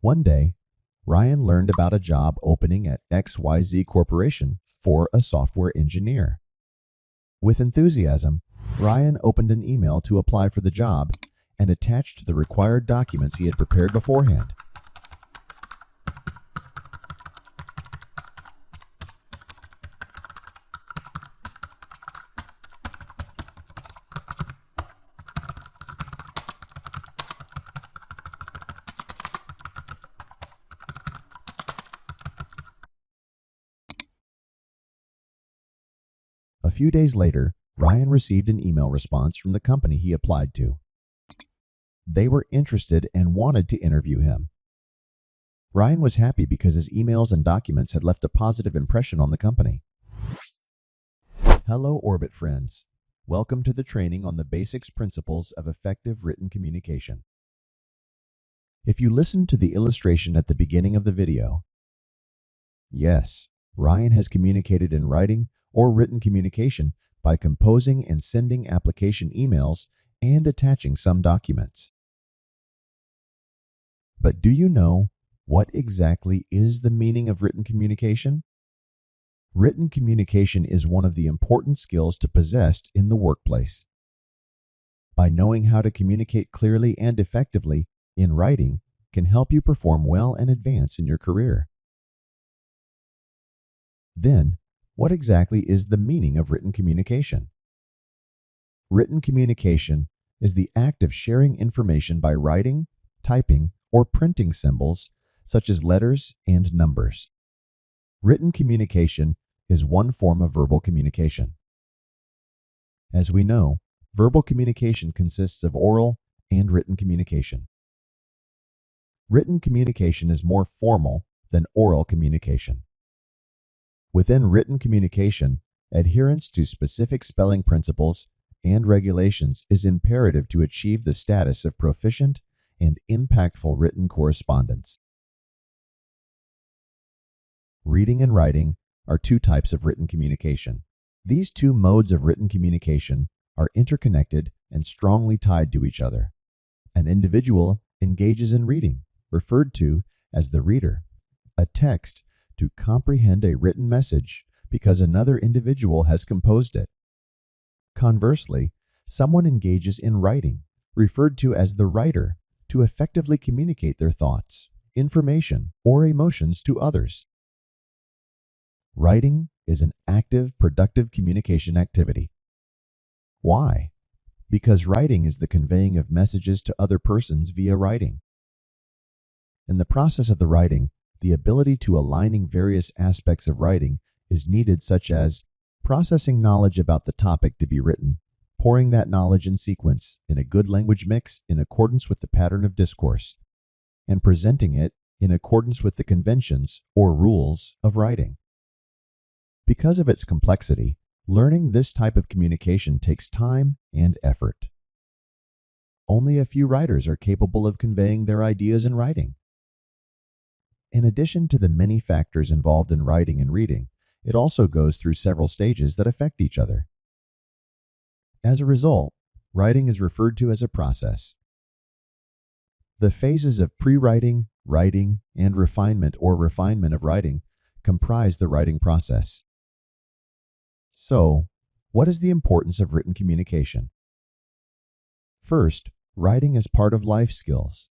One day, Ryan learned about a job opening at XYZ Corporation for a software engineer. With enthusiasm, Ryan opened an email to apply for the job and attached the required documents he had prepared beforehand. A few days later, Ryan received an email response from the company he applied to. They were interested and wanted to interview him. Ryan was happy because his emails and documents had left a positive impression on the company. Hello, Orbit friends. Welcome to the training on the basics principles of effective written communication. If you listened to the illustration at the beginning of the video, yes, Ryan has communicated in writing or written communication by composing and sending application emails and attaching some documents. But do you know what exactly is the meaning of written communication? Written communication is one of the important skills to possess in the workplace. By knowing how to communicate clearly and effectively in writing can help you perform well and advance in your career. Then, what exactly is the meaning of written communication? Written communication is the act of sharing information by writing, typing, or printing symbols such as letters and numbers. Written communication is one form of verbal communication. As we know, verbal communication consists of oral and written communication. Written communication is more formal than oral communication. Within written communication, adherence to specific spelling principles and regulations is imperative to achieve the status of proficient and impactful written correspondence. Reading and writing are two types of written communication. These two modes of written communication are interconnected and strongly tied to each other. An individual engages in reading, referred to as the reader, a text to comprehend a written message because another individual has composed it. Conversely, someone engages in writing, referred to as the writer, to effectively communicate their thoughts, information, or emotions to others. Writing is an active, productive communication activity. Why? Because writing is the conveying of messages to other persons via writing. In the process of the writing, the ability to aligning various aspects of writing is needed, such as processing knowledge about the topic to be written, pouring that knowledge in sequence in a good language mix in accordance with the pattern of discourse, and presenting it in accordance with the conventions or rules of writing. Because of its complexity, learning this type of communication takes time and effort. Only a few writers are capable of conveying their ideas in writing. In addition to the many factors involved in writing and reading, it also goes through several stages that affect each other. As a result, writing is referred to as a process. The phases of pre-writing, writing, and refinement or refinement of writing comprise the writing process. So, what is the importance of written communication? First, writing is part of life skills.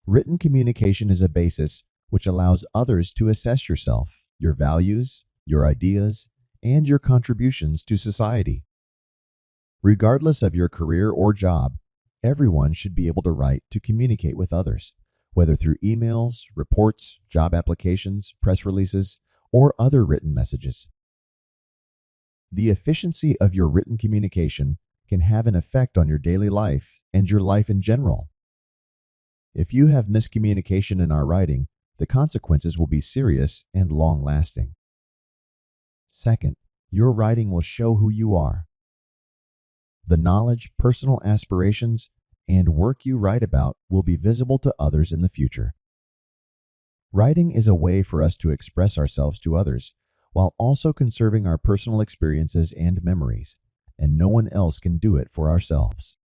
Written communication is a basis which allows others to assess yourself, your values, your ideas, and your contributions to society. Regardless of your career or job, everyone should be able to write to communicate with others, whether through emails, reports, job applications, press releases, or other written messages. The efficiency of your written communication can have an effect on your daily life and your life in general. If you have miscommunication in our writing, the consequences will be serious and long-lasting. Second, your writing will show who you are. The knowledge, personal aspirations, and work you write about will be visible to others in the future. Writing is a way for us to express ourselves to others, while also conserving our personal experiences and memories, and no one else can do it for ourselves.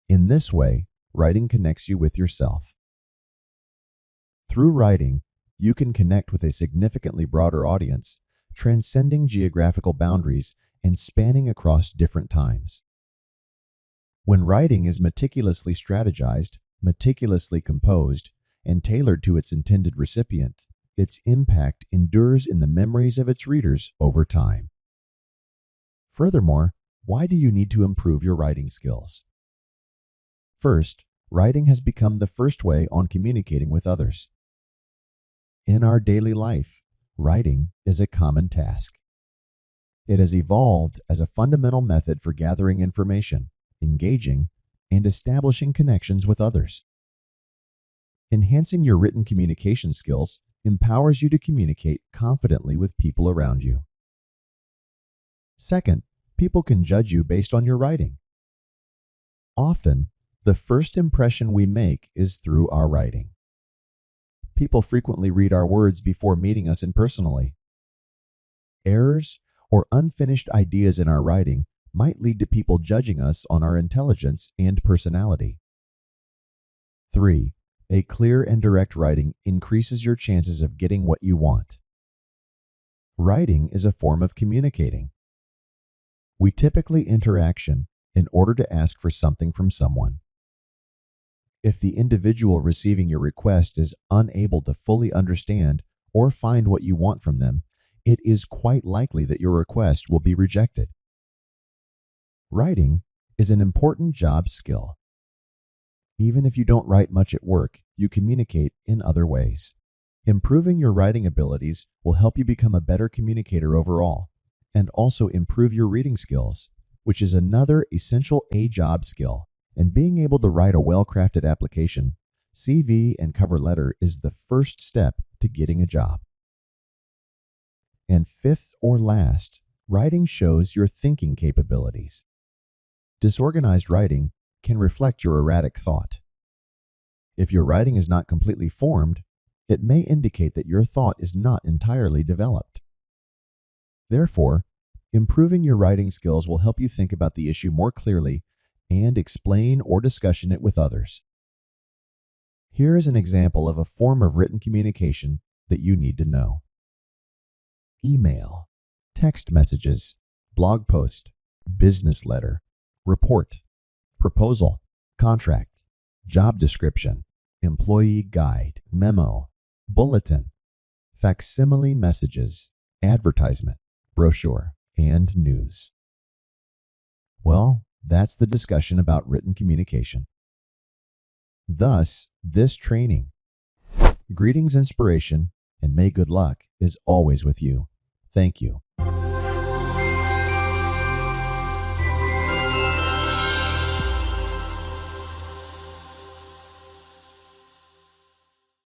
In this way, writing connects you with yourself. Through writing, you can connect with a significantly broader audience, transcending geographical boundaries and spanning across different times. When writing is meticulously strategized, meticulously composed, and tailored to its intended recipient, its impact endures in the memories of its readers over time. Furthermore, why do you need to improve your writing skills? First, writing has become the first way on communicating with others. In our daily life, writing is a common task. It has evolved as a fundamental method for gathering information, engaging, and establishing connections with others. Enhancing your written communication skills empowers you to communicate confidently with people around you. Second, people can judge you based on your writing. Often, the first impression we make is through our writing. People frequently read our words before meeting us personally. Errors or unfinished ideas in our writing might lead to people judging us on our intelligence and personality. 3. A clear and direct writing increases your chances of getting what you want. Writing is a form of communicating. We typically enter action in order to ask for something from someone. If the individual receiving your request is unable to fully understand or find what you want from them, it is quite likely that your request will be rejected. Writing is an important job skill. Even if you don't write much at work, you communicate in other ways. Improving your writing abilities will help you become a better communicator overall, and also improve your reading skills, which is another essential job skill. And being able to write a well-crafted application, CV, and cover letter is the first step to getting a job. And fifth or last, writing shows your thinking capabilities. Disorganized writing can reflect your erratic thought. If your writing is not completely formed, it may indicate that your thought is not entirely developed. Therefore, improving your writing skills will help you think about the issue more clearly and explain or discussion it with others. Here is an example of a form of written communication that you need to know. Email, text messages, blog post, business letter, report, proposal, contract, job description, employee guide, memo, bulletin, facsimile messages, advertisement, brochure, and news. Well, that's the discussion about written communication. Thus, this training. Greetings, inspiration, and may good luck is always with you. Thank you.